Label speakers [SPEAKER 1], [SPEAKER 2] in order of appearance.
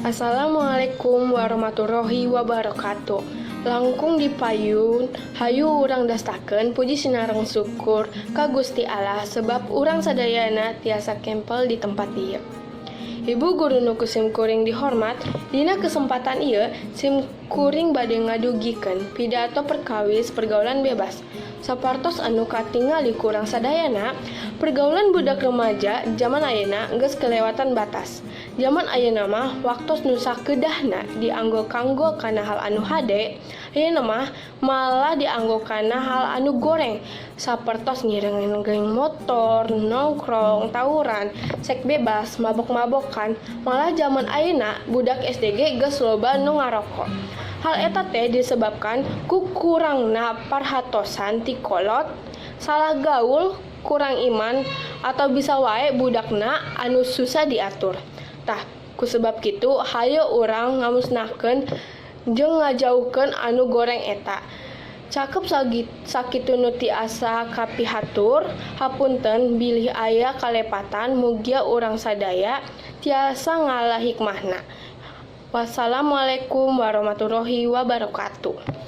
[SPEAKER 1] Assalamualaikum warahmatullahi wabarakatuh. Langkung dipayun, hayu urang dastakeun puji sinareng syukur ka Gusti Allah sebab urang sadayana tiasa kempel di tempat ieu. Ibu guru nu sim kuring dihormat, dina kesempatan ieu sim kuring bade ngadugikeun pidato perkawis pergaulan bebas. Sapartos anu katingali kurang sadayana, pergaulan budak remaja zaman ayeuna geus kelewatan batas. Zaman ayeuna mah waktos nu sakeudahna dianggo kanggo kana hal anu hade, ayeuna mah malah dianggo kana hal anu goreng. Sapertos ngiring geng motor, nongkrong, tawuran, sek bebas, mabok-mabokan. Malah zaman ayeuna budak SDG geus loba nu ngarokok. Hal eta teh disebabkan ku kurangna parhatosan ti kolot, salah gaul, kurang iman, atau bisa wae budakna anu susah diatur. Tah, ku sebab kitu hayu urang ngamusnahkeun jeung ngajauhkeun anu goreng eta. Cakep sakitu nu tiasa kapihatur, hapunten bilih aya kalepatan mugia urang sadaya tiasa ngalah hikmahna. Wassalamualaikum warahmatullahi wabarakatuh.